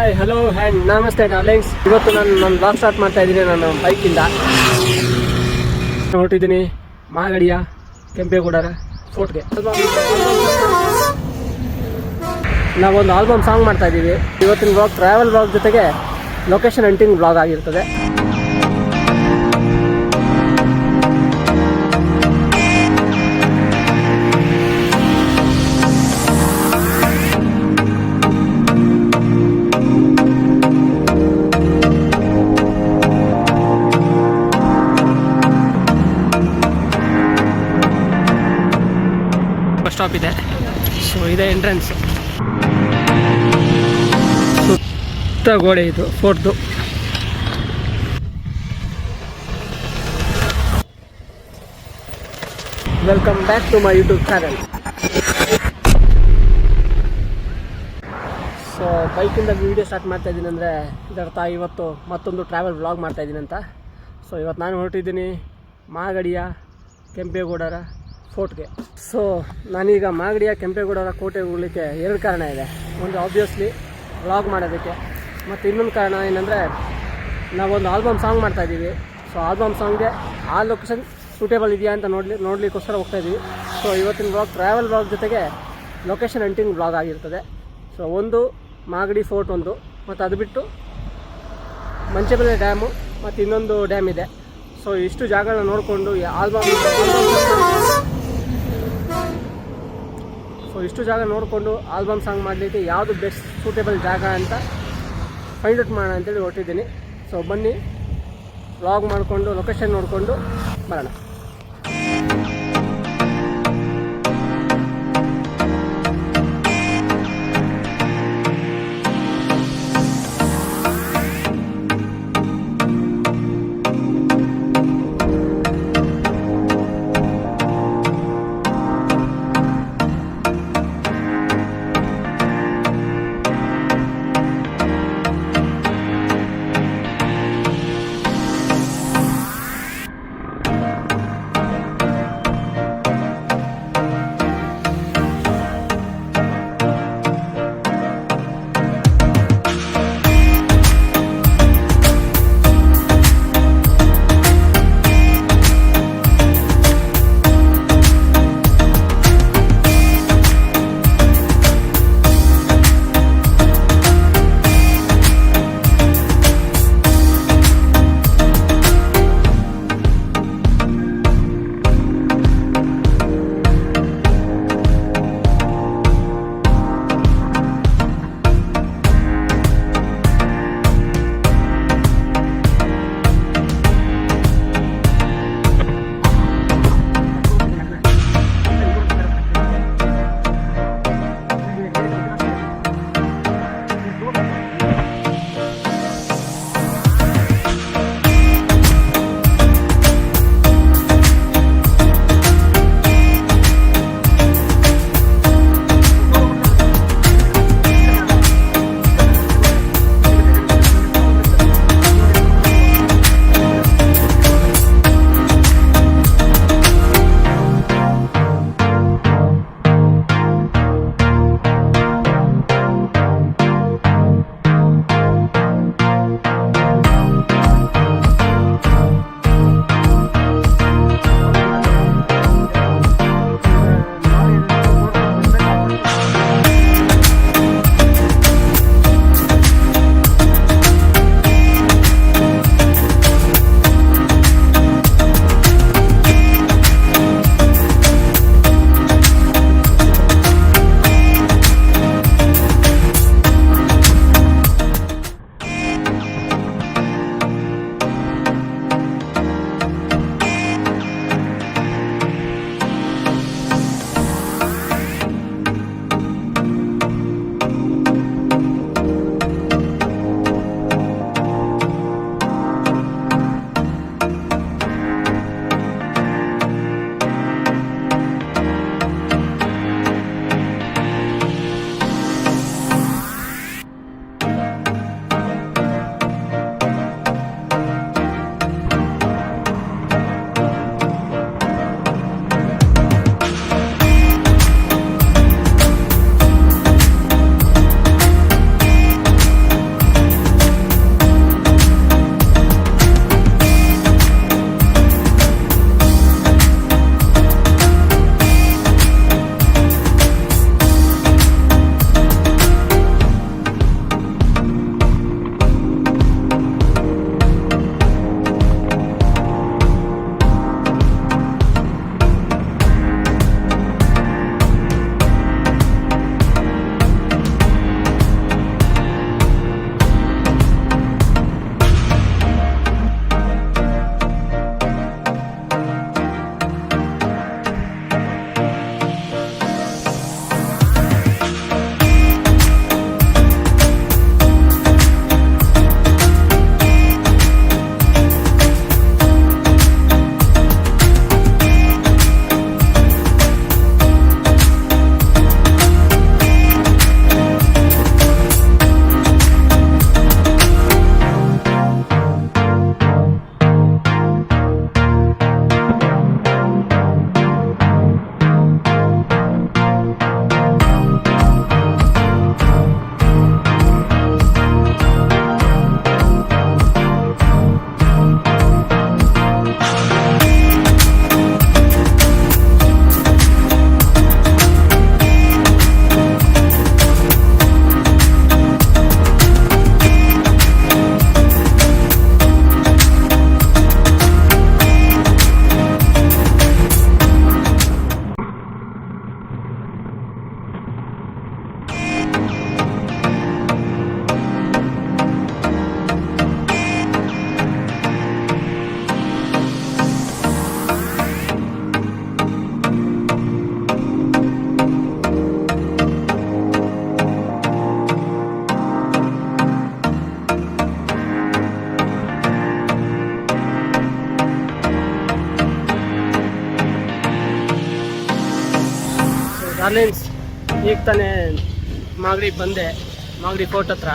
Hi hello and ನಮಸ್ತೆ darlings. ಇವತ್ತು ನಾನು ಬ್ಲಾಗ್ ಸ್ಟಾರ್ಟ್ ಮಾಡ್ತಾ ಇದ್ದೀನಿ. ನಾನು ಬೈಕಿಂದ ಹೊರಟಿದ್ದೀನಿ ಮಾಗಡಿಯ ಕೆಂಪೇಗೌಡರ ಫೋರ್ಟ್ಗೆ. ನಾವೊಂದು ಆಲ್ಬಮ್ ಸಾಂಗ್ ಮಾಡ್ತಾ ಇದ್ದೀವಿ. ಇವತ್ತಿನ ಬ್ಲಾಗ್ ಟ್ರಾವೆಲ್ ಬ್ಲಾಗ್ ಜೊತೆಗೆ ಲೊಕೇಶನ್ ಹಂಟಿಂಗ್ ಬ್ಲಾಗ್ ಆಗಿರ್ತದೆ. ಬಸ್ ಸ್ಟಾಪ್ ಇದೆ. ಸೊ ಇದೆ ಎಂಟ್ರೆನ್ಸ್. ಸುತ್ತ ಗೋಡೆ ಇದು ಫೋರ್ಟ್ದು. Welcome back to my YouTube channel. So ಬೈಕಿಂದ ವೀಡಿಯೋ ಸ್ಟಾರ್ಟ್ ಮಾಡ್ತಾ ಇದ್ದೀನಿ ಅಂದರೆ ಇದರ್ಥ ಇವತ್ತು ಮತ್ತೊಂದು ಟ್ರಾವೆಲ್ ವ್ಲಾಗ್ ಮಾಡ್ತಾ ಇದ್ದೀನಿ ಅಂತ. ಸೊ ಇವತ್ತು ನಾನು ಹೊರಟಿದ್ದೀನಿ ಮಾಗಡಿಯ ಕೆಂಪೇಗೌಡರ ಫೋರ್ಟ್ಗೆ. ಸೊ ನಾನೀಗ ಮಾಗಡಿಯ ಕೆಂಪೇಗೌಡರ ಕೋಟೆಗೆ ಹೋಗಲಿಕ್ಕೆ ಎರಡು ಕಾರಣ ಇದೆ. ಒಂದು ಆಬ್ವಿಯಸ್ಲಿ ವ್ಲಾಗ್ ಮಾಡೋದಕ್ಕೆ, ಮತ್ತು ಇನ್ನೊಂದು ಕಾರಣ ಏನಂದರೆ ನಾವೊಂದು ಆಲ್ಬಮ್ ಸಾಂಗ್ ಮಾಡ್ತಾಯಿದ್ದೀವಿ. ಸೊ ಆಲ್ಬಮ್ ಸಾಂಗ್ಗೆ ಆ ಲೊಕೇಶನ್ ಸೂಟೇಬಲ್ ಇದೆಯಾ ಅಂತ ನೋಡಲಿಕ್ಕೋಸ್ಕರ ಹೋಗ್ತಾಯಿದ್ದೀವಿ. ಸೊ ಇವತ್ತಿನ ಬ್ಲಾಗ್ ಟ್ರಾವೆಲ್ ಬ್ಲಾಗ್ ಜೊತೆಗೆ ಲೊಕೇಶನ್ ಹಂಟಿಂಗ್ ಬ್ಲಾಗ್ ಆಗಿರ್ತದೆ. ಸೊ ಒಂದು ಮಾಗಡಿ ಫೋರ್ಟ್ ಒಂದು, ಮತ್ತು ಅದು ಬಿಟ್ಟು ಮಂಚೆಬೆಲೆ ಡ್ಯಾಮು ಮತ್ತು ಇನ್ನೊಂದು ಡ್ಯಾಮ್ ಇದೆ. ಸೊ ಇಷ್ಟು ಜಾಗಗಳನ್ನ ನೋಡಿಕೊಂಡು ಇಷ್ಟು ಜಾಗ ನೋಡಿಕೊಂಡು ಆಲ್ಬಮ್ ಸಾಂಗ್ ಮಾಡಲಿಕ್ಕೆ ಯಾವುದು ಬೆಸ್ಟ್ ಸೂಟೇಬಲ್ ಜಾಗ ಅಂತ ಫೈಂಡ್ ಔಟ್ ಮಾಡೋಣ ಅಂತೇಳಿ ಹೊರಟಿದ್ದೀನಿ. ಸೊ ಬನ್ನಿ ವ್ಲಾಗ್ ಮಾಡಿಕೊಂಡು ಲೊಕೇಶನ್ ನೋಡಿಕೊಂಡು ಬರೋಣ. ಡಾರ್ಲಿನ್ಸ್, ಈಗ ತಾನೇ ಮಾಗಡಿಗೆ ಬಂದೆ, ಮಾಗಡಿ ಫೋರ್ಟ್ ಹತ್ರ.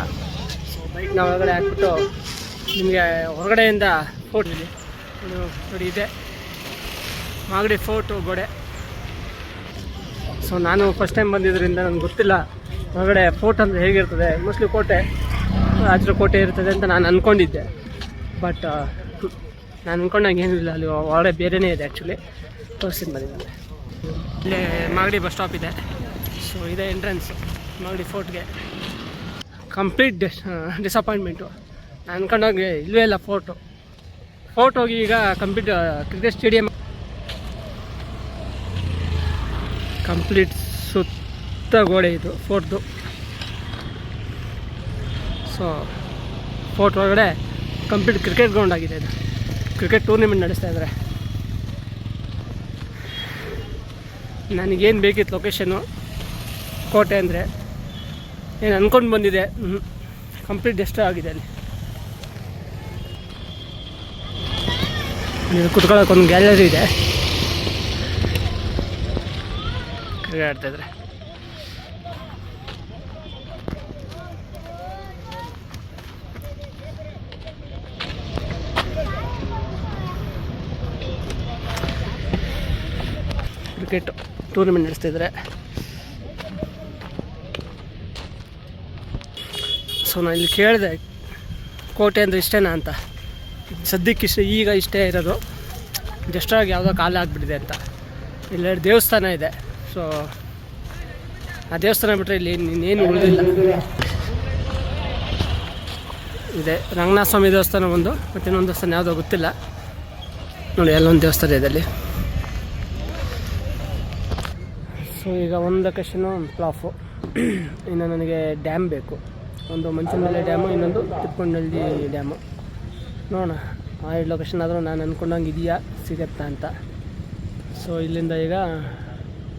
ಸೊ ಬೈಕ್ನ ಒಳಗಡೆ ಹಾಕ್ಬಿಟ್ಟು ನಿಮಗೆ ಹೊರಗಡೆಯಿಂದ ಫೋರ್ಟ್ ಇದೆ ನೋಡಿ, ಇದೆ ಮಾಗಡಿ ಫೋರ್ಟು ಗೋಡೆ. ಸೊ ನಾನು ಫಸ್ಟ್ ಟೈಮ್ ಬಂದಿದ್ದರಿಂದ ನನಗೆ ಗೊತ್ತಿಲ್ಲ ಹೊರಗಡೆ ಫೋರ್ಟ್ ಅಂದರೆ ಹೇಗಿರ್ತದೆ. ಮೋಸ್ಟ್ಲಿ ಕೋಟೆ, ರಾಜರ ಕೋಟೆ ಇರ್ತದೆ ಅಂತ ನಾನು ಅಂದ್ಕೊಂಡಿದ್ದೆ. ಬಟ್ ನಾನು ಅಂದ್ಕೊಂಡಂಗೆ ಏನೂ ಇಲ್ಲ, ಅಲ್ಲಿ ಒಳಗಡೆ ಬೇರೆಯೇ ಇದೆ. ಆ್ಯಕ್ಚುಲಿ ತೋರಿಸ್ತೀನಿ ಬಂದಿದ್ದಾನೆ. ಇಲ್ಲೇ ಮಾಗಡಿ ಬಸ್ ಸ್ಟಾಪ್ ಇದೆ. ಸೊ ಇದೇ ಎಂಟ್ರೆನ್ಸ್ ಮಾಗಡಿ ಫೋರ್ಟ್ಗೆ. Complete disappointment. ನಾನು ಅಂದ್ಕೊಂಡೋಗಿ ಇಲ್ಲವೇ ಇಲ್ಲ ಫೋರ್ಟ್ ಹೋಗಿ ಈಗ ಕಂಪ್ಲೀಟ್ ಕ್ರಿಕೆಟ್ ಸ್ಟೇಡಿಯಂ ಕಂಪ್ಲೀಟ್ ಸುತ್ತ ಗೋಡೆ ಇದು ಫೋರ್ಟ್ದು. ಸೊ ಫೋರ್ಟ್ ಒಳಗಡೆ ಕಂಪ್ಲೀಟ್ ಕ್ರಿಕೆಟ್ ಗ್ರೌಂಡ್ ಆಗಿದೆ. ಇದು ಕ್ರಿಕೆಟ್ ಟೂರ್ನಿಮೆಂಟ್ ನಡೆಸ್ತಾ ಇದ್ದಾರೆ. ನನಗೇನು ಬೇಕಿತ್ತು ಲೊಕೇಶನ್ನು ಕೋಟೆ ಅಂದರೆ, ಏನು ಅಂದ್ಕೊಂಡು ಬಂದಿದೆ, ಕಂಪ್ಲೀಟ್ ಡೆಸ್ಟ್ರಾಯ್ ಆಗಿದೆ. ಅಲ್ಲಿ ಕುತ್ಕೊಳ್ಳೋಕೆ ಒಂದು ಗ್ಯಾಲರಿ ಇದೆ, ಕ್ರಿಕೆಟ್ ಆಡ್ತಾಯಿದ್ರೆ. ಕ್ರಿಕೆಟ್ ಟೂರ್ನಮೆಂಟ್ ನಡೆಸ್ತಿದ್ದಾರೆ. ಸೊ ನಾನು ಇಲ್ಲಿ ಕೇಳಿದೆ ಕೋಟೆ ಅಂದರೆ ಇಷ್ಟೇನಾ ಅಂತ. ಸದ್ಯಕ್ಕಿಷ್ಟೇ, ಈಗ ಇಷ್ಟೇ ಇರೋದು, ಜಸ್ಟಾಗಿ ಯಾವುದೋ ಕಾಲ ಆಗಿಬಿಟ್ಟಿದೆ ಅಂತ. ಇಲ್ಲೆರಡು ದೇವಸ್ಥಾನ ಇದೆ. ಸೊ ಆ ದೇವಸ್ಥಾನ ಬಿಟ್ಟರೆ ಇಲ್ಲಿ ಇನ್ನೇನು ಉಳಿದಿಲ್ಲ. ಇದೆ ರಂಗನಾಥ ಸ್ವಾಮಿ ದೇವಸ್ಥಾನ ಒಂದು, ಮತ್ತು ಇನ್ನೊಂದು ದೇವಸ್ಥಾನ ಯಾವುದೋ ಗೊತ್ತಿಲ್ಲ ನೋಡಿ, ಅಲ್ಲೊಂದು ದೇವಸ್ಥಾನ ಇದೆ ಅಲ್ಲಿ. ಸೊ ಈಗ ಒಂದು ಲೊಕೇಶನು ಪ್ಲಾಫು, ಇನ್ನು ನನಗೆ ಡ್ಯಾಮ್ ಬೇಕು. ಒಂದು ಮಂಚನಹಳ್ಳಿ ಡ್ಯಾಮು, ಇನ್ನೊಂದು ತಿಪ್ಪಣ್ಣಹಳ್ಳಿ ಡ್ಯಾಮು. ನೋಡೋಣ ಆ 2 ಲೊಕೇಶನ್ ಆದರೂ ನಾನು ಅಂದ್ಕೊಂಡಂಗೆ ಇದೆಯಾ ಸಿಗತ್ತಾ ಅಂತ. ಸೊ ಇಲ್ಲಿಂದ ಈಗ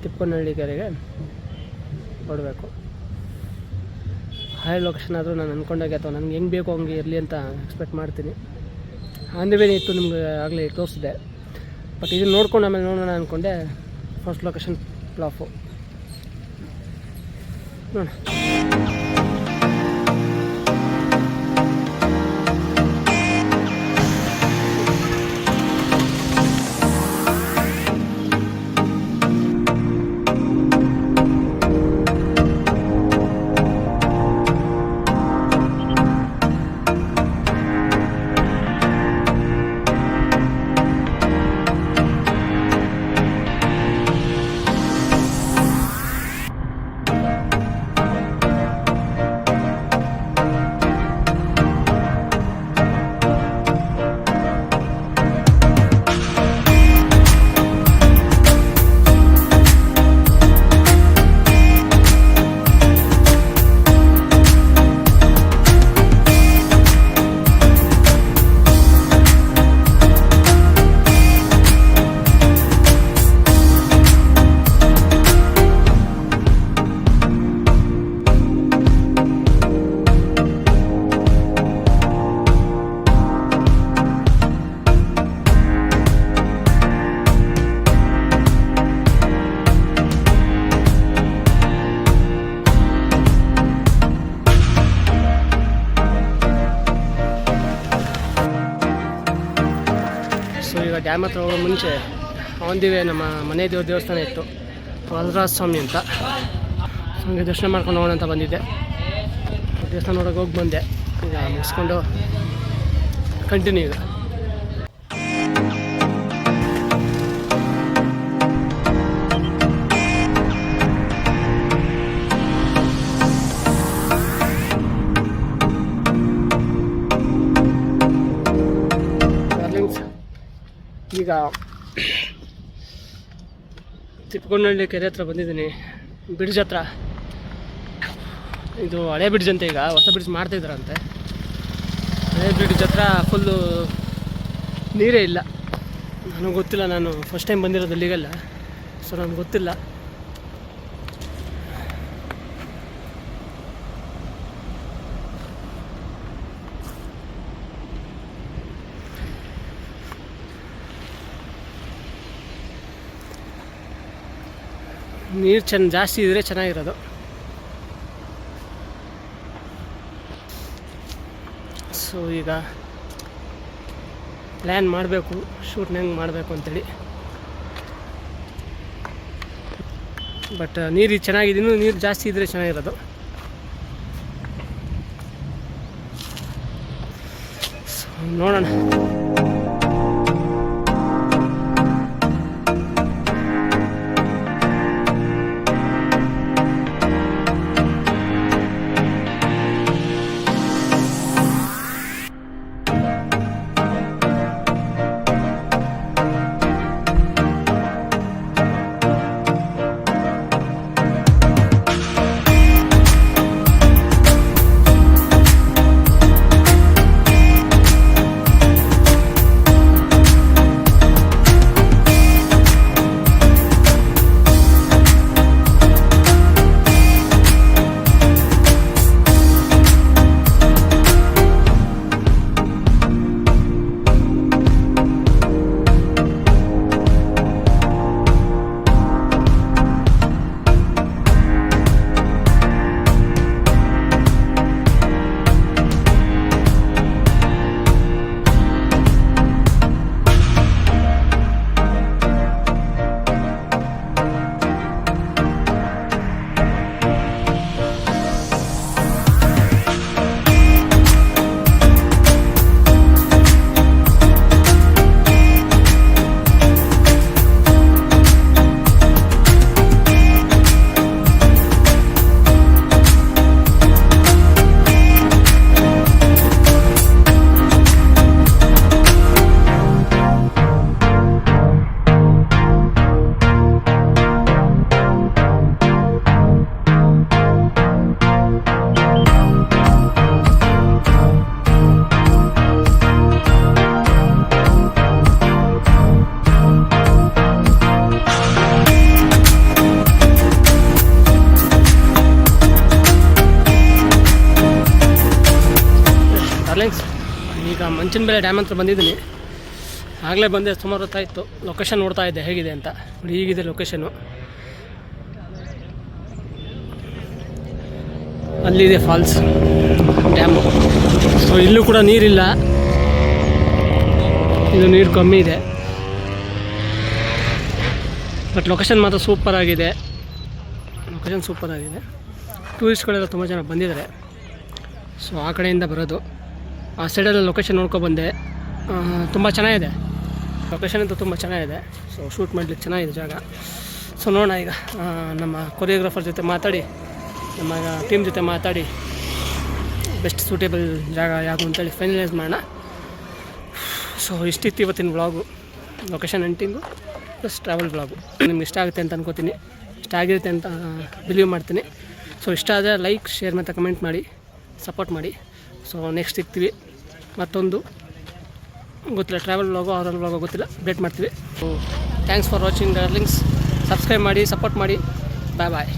ತಿಪ್ಪಣ್ಣಹಳ್ಳಿ ಕೆರೆಗೆ ಹೊರಡಬೇಕು. ಆ 2 ಲೊಕೇಶನ್ ಆದರೂ ನಾನು ಅಂದ್ಕೊಂಡಾಗೆ, ಅಥವಾ ನನಗೆ ಹೆಂಗೆ ಬೇಕು ಹಂಗೆ ಇರಲಿ ಅಂತ ಎಕ್ಸ್ಪೆಕ್ಟ್ ಮಾಡ್ತೀನಿ. ಆಂಧ್ರವೇನೆ ಇತ್ತು, ನಿಮ್ಗೆ ಆಗಲೇ ತೋರಿಸಿದೆ. ಬಟ್ ಇದನ್ನು ನೋಡ್ಕೊಂಡು ಆಮೇಲೆ ನೋಡೋಣ ಅಂದ್ಕೊಂಡೆ. ಫಸ್ಟ್ ಲೊಕೇಶನ್ ಪ್ಲಾಫು ನೋಡೋಣ. ಡ್ಯಾಮ್ ಹತ್ರ ಹೋಗೋ ಮುಂಚೆ ಒಂದಿವೆ ನಮ್ಮ ಮನೆ ದೇವಸ್ಥಾನ ಇತ್ತು, ವರದರಾಜ ಸ್ವಾಮಿ ಅಂತ. ಹಂಗೆ ದರ್ಶನ ಮಾಡ್ಕೊಂಡು ಹೋಗೋಣ ಅಂತ ಬಂದಿದ್ದೆ. ದೇವಸ್ಥಾನ ನೋಡೋಕೆ ಹೋಗಿ ಬಂದೆ. ಈಗ ಮುಗಿಸ್ಕೊಂಡು ಕಂಟಿನ್ಯೂ ಈಗ. ಈಗ ತಿಪ್ಪಣ್ಣಹಳ್ಳಿ ಕೆರೆ ಹತ್ರ ಬಂದಿದ್ದೀನಿ, ಬ್ರಿಡ್ಜ್ ಹತ್ರ. ಇದು ಹಳೆ ಬ್ರಿಡ್ಜ್ ಅಂತ, ಈಗ ಹೊಸ ಬ್ರಿಡ್ಜ್ ಮಾಡ್ತಾಯಿದ್ದಾರಂತೆ. ಹಳೆ ಬ್ರಿಡ್ಜ್ ಹತ್ರ ಫುಲ್ಲು ನೀರೇ ಇಲ್ಲ. ನನಗೆ ಗೊತ್ತಿಲ್ಲ, ನಾನು ಫಸ್ಟ್ ಟೈಮ್ ಬಂದಿರೋದು ಅಲ್ಲಿಗೆಲ್ಲ. ಸೊ ನನಗೆ ಗೊತ್ತಿಲ್ಲ. ನೀರು ಜಾಸ್ತಿ ಇದ್ದರೆ ಚೆನ್ನಾಗಿರೋದು. ಸೊ ಈಗ ಪ್ಲ್ಯಾನ್ ಮಾಡಬೇಕು ಶೂಟ್ನ ಹೆಂಗೆ ಮಾಡಬೇಕು ಅಂತೇಳಿ. ಬಟ್ ನೀರು ಚೆನ್ನಾಗಿದೆ, ಇನ್ನೂ ನೀರು ಜಾಸ್ತಿ ಇದ್ದರೆ ಚೆನ್ನಾಗಿರೋದು. ಸೊ ನೋಡೋಣ. ಈಗ ಮಂಚನಬೆಲೆ ಡ್ಯಾಮ್ ಹತ್ರ ಬಂದಿದ್ದೀನಿ. ಆಗಲೇ ಬಂದೆ, ಸುಮಾರು ಹೊತ್ತಾಯಿತು. ಲೊಕೇಶನ್ ನೋಡ್ತಾ ಇದ್ದೆ ಹೇಗಿದೆ ಅಂತ. ಹೀಗಿದೆ ಲೊಕೇಶನ್ನು. ಅಲ್ಲಿದೆ ಫಾಲ್ಸ್ ಡ್ಯಾಮು. ಸೊ ಇಲ್ಲೂ ಕೂಡ ನೀರಿಲ್ಲ, ಇದು ನೀರು ಕಮ್ಮಿ ಇದೆ. ಬಟ್ ಲೊಕೇಶನ್ ಮಾತ್ರ ಸೂಪರ್ ಆಗಿದೆ. ಟೂರಿಸ್ಟ್ಗಳೆಲ್ಲ ತುಂಬ ಜನ ಬಂದಿದ್ದಾರೆ. ಸೊ ಆ ಕಡೆಯಿಂದ ಬರೋದು. ಆ ಸೈಡಲ್ಲಿ ಲೊಕೇಶನ್ ನೋಡ್ಕೊಬಂದೆ. ತುಂಬ ಚೆನ್ನಾಗಿದೆ ಲೊಕೇಶನ್ ಅಂತೂ, ತುಂಬ ಚೆನ್ನಾಗಿದೆ. ಸೊ ಶೂಟ್ ಮಾಡಲಿಕ್ಕೆ ಚೆನ್ನಾಗಿದೆ ಜಾಗ. ಸೊ ನೋಡೋಣ ಈಗ ನಮ್ಮ ಕೊರಿಯೋಗ್ರಾಫರ್ ಜೊತೆ ಮಾತಾಡಿ, ನಮ್ಮ ಟೀಮ್ ಜೊತೆ ಮಾತಾಡಿ ಬೆಸ್ಟ್ ಸೂಟೇಬಲ್ ಜಾಗ ಯಾವುದು ಅಂತೇಳಿ ಫೈನಲೈಸ್ ಮಾಡೋಣ. ಸೊ ಇಷ್ಟಿತ್ತು ಇವತ್ತಿನ vlog, location hunting plus travel vlog. ನಿಮ್ಗೆ ಇಷ್ಟ ಆಗುತ್ತೆ ಅಂತ ಅನ್ಕೋತೀನಿ, ಇಷ್ಟ ಆಗಿರುತ್ತೆ ಅಂತ ಬಿಲೀವ್ ಮಾಡ್ತೀನಿ. ಸೊ ಇಷ್ಟ ಆದರೆ ಲೈಕ್, ಶೇರ್ ಮತ್ತು ಕಮೆಂಟ್ ಮಾಡಿ ಸಪೋರ್ಟ್ ಮಾಡಿ. ಸೊ ನೆಕ್ಸ್ಟ್ ಸಿಗ್ತೀವಿ ಮತ್ತೊಂದು ಗೊತ್ತಿಲ್ಲ, ಟ್ರಾವೆಲ್ ವ್ಲಾಗೋ ಹಾರರ್ ವ್ಲಾಗೋ ಗೊತ್ತಿಲ್ಲ, ಅಪ್ಡೇಟ್ ಮಾಡ್ತೀವಿ. So thanks for watching darlings. Subscribe ಮಾಡಿ, ಸಪೋರ್ಟ್ ಮಾಡಿ. ಬಾಯ್ ಬಾಯ್.